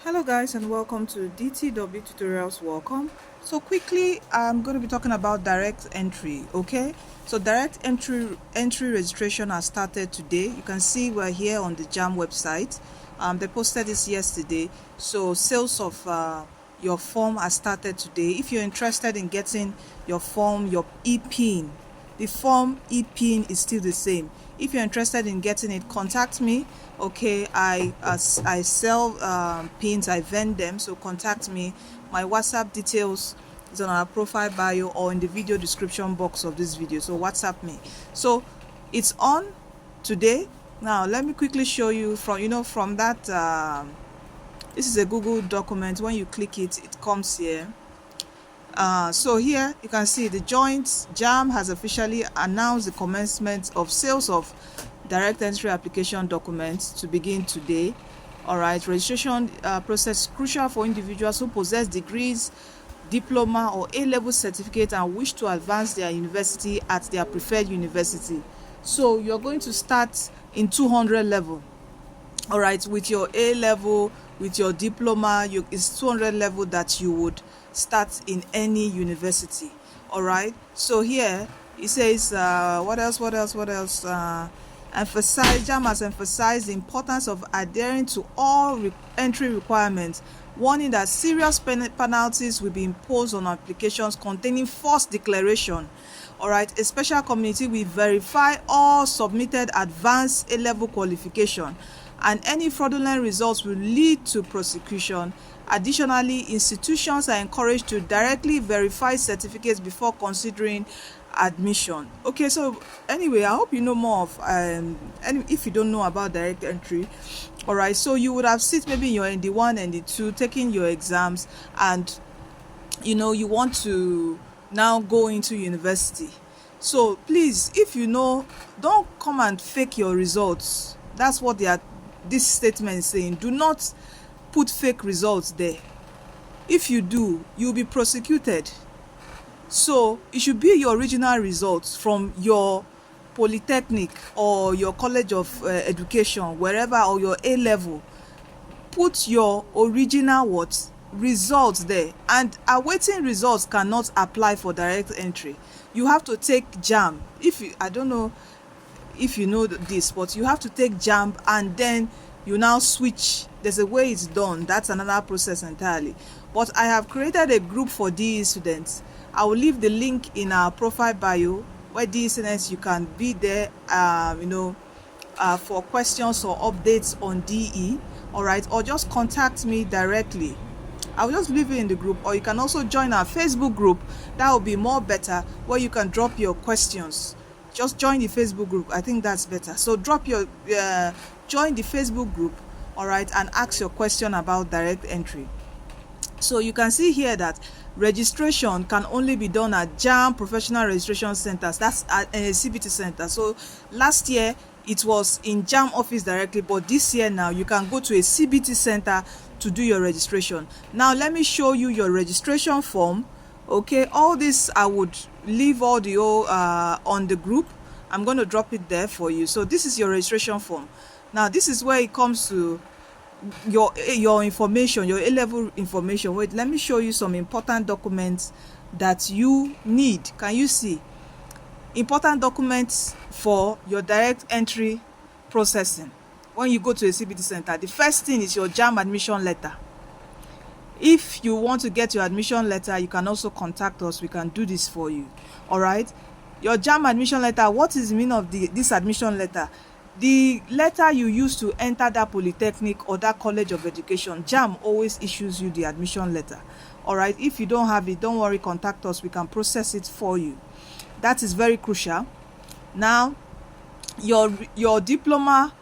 Hello guys, and welcome to DTW tutorials. Welcome. So quickly, I'm going to be talking about direct entry. Okay, so direct entry registration has started today. You can see we're here on the JAMB website. They posted this yesterday. So sales of your form has started today. If you're interested in getting your form, your e-pin, the form e-pin is still the same. If you're interested in getting it, contact me. Okay, I sell pins, I vend them, so contact me. My WhatsApp details is on our profile bio or in the video description box of this video, so WhatsApp me. So it's on today. Now let me quickly show you from that this is a Google document. When you click it, it comes here. So here you can see the joint JAMB has officially announced the commencement of sales of direct entry application documents to begin today. All right, registration process is crucial for individuals who possess degrees, diploma or A-level certificate and wish to advance their university at their preferred university. So you're going to start in 200 level. All right, with your A-level, with your diploma, it's 200 level that you would start in any university. All right, so here it says what else JAMB has emphasized the importance of adhering to all entry requirements, warning that serious penalties will be imposed on applications containing false declaration. All right, a special committee will verify all submitted advanced A-level qualification, and any fraudulent results will lead to prosecution. Additionally, institutions are encouraged to directly verify certificates before considering admission. Okay, so anyway, I hope you know more of and if you don't know about direct entry. All right, so you would have sit maybe you're in the 1 and the 2 taking your exams, and you want to now go into university. So please, if you know, don't come and fake your results. That's what this statement is saying. Do not put fake results there. If you do, you'll be prosecuted. So it should be your original results from your polytechnic or your college of education, wherever, or your A-level. Put your original results there, and awaiting results cannot apply for direct entry. You have to take JAMB. I don't know if you know this, but you have to take JAMB and then you now switch. There's a way it's done. That's another process entirely. But I have created a group for DE students. I will leave the link in our profile bio, where DE students, you can be there for questions or updates on DE. All right, or just contact me directly. I'll just leave it in the group, or you can also join our Facebook group. That will be more better, where you can drop your questions. Just join the Facebook group. I think that's better. So join the Facebook group, all right, and ask your question about direct entry. So you can see here that registration can only be done at JAMB professional registration centers. That's at a CBT center. So last year it was in JAMB office directly, but this year now you can go to a CBT center to do your registration. Now let me show you your registration form. Okay, all this I would leave audio on the group. I'm going to drop it there for you. So this is your registration form. Now this is where it comes to your information, your A-level information. Wait, let me show you some important documents that you need. Can you see? Important documents for your direct entry processing. When you go to a CBT center, the first thing is your JAMB admission letter. If you want to get your admission letter, you can also contact us. We can do this for you. All right, your JAMB admission letter. What is the meaning of this admission letter? The letter you use to enter that polytechnic or that college of education. JAMB always issues you the admission letter. All right, if you don't have it, don't worry, contact us. We can process it for you. That is very crucial. Now, your diploma,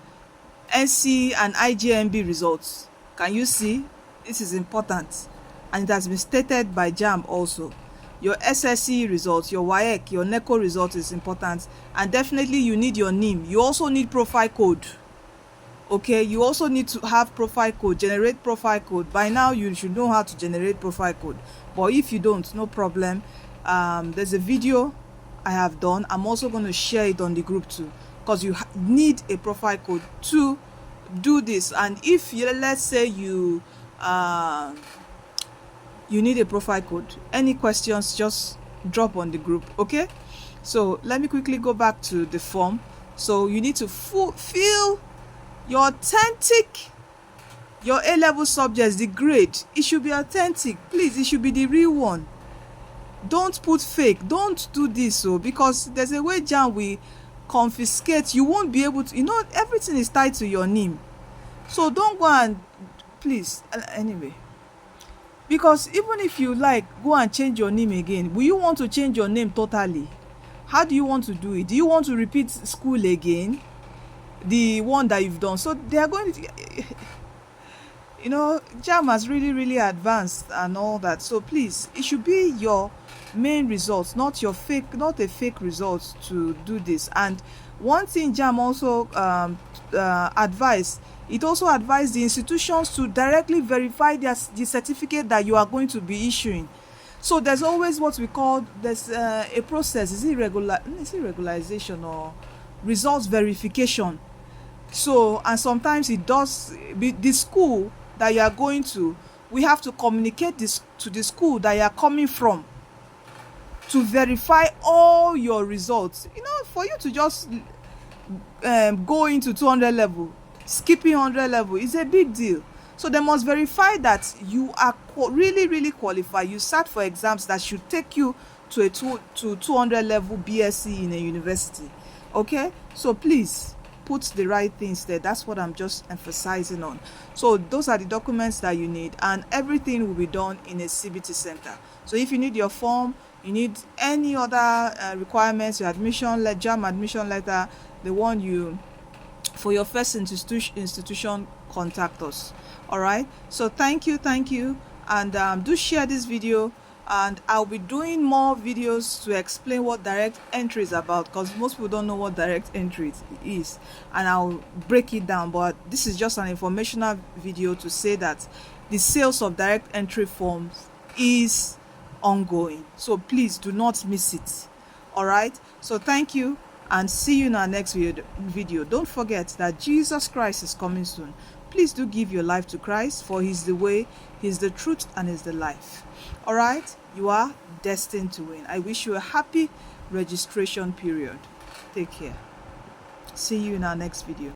NC and IJMB results. Can you see? This is important, and it has been stated by JAMB also. Your SSC results, your WAEC, your NECO result is important, and definitely you need your NIM. You also need profile code. Okay, you also need to have profile code, generate profile code. By now you should know how to generate profile code, but if you don't, no problem. There's a video I have done. I'm also going to share it on the group too, because you need a profile code to do this. And if let's say you you need a profile code. Any questions, just drop on the group. Okay, so let me quickly go back to the form. So you need to fill your authentic, your A-level subjects, the grade. It should be authentic, please. It should be the real one. Don't put fake. Don't do this, because there's a way JAMB will confiscate. You won't be able to, everything is tied to your name. So don't go and, please, anyway, because even if you go and change your name again, will you want to change your name totally? How do you want to do it? Do you want to repeat school again, the one that you've done? So they are going to JAMB has really advanced and all that. So please, it should be your main results, not a fake results, to do this. And one thing JAMB also advised the institutions to directly verify the certificate that you are going to be issuing. So there's always what we call, there's a process. Is it regularization or results verification? So, and sometimes it does, the school that you are going to, we have to communicate this to the school that you are coming from to verify all your results. For you to just go into 200 level, skipping 100 level is a big deal. So they must verify that you are really qualified. You sat for exams that should take you to 200 level BSc in a university. Okay, so please put the right things there. That's what I'm just emphasizing on. So those are the documents that you need, and everything will be done in a CBT center. So if you need your form, you need any other requirements, your JAMB admission letter, the one you for your first institution, contact us. All right, so thank you, and do share this video, and I'll be doing more videos to explain what direct entry is about, because most people don't know what direct entry is, and I'll break it down. But this is just an informational video to say that the sales of direct entry forms is ongoing, so please do not miss it. All right, so thank you, and see you in our next video. Don't forget that Jesus Christ is coming soon. Please do give your life to Christ, for he's the way, he's the truth, and he's the life. All right, you are destined to win. I wish you a happy registration period. Take care. See you in our next video.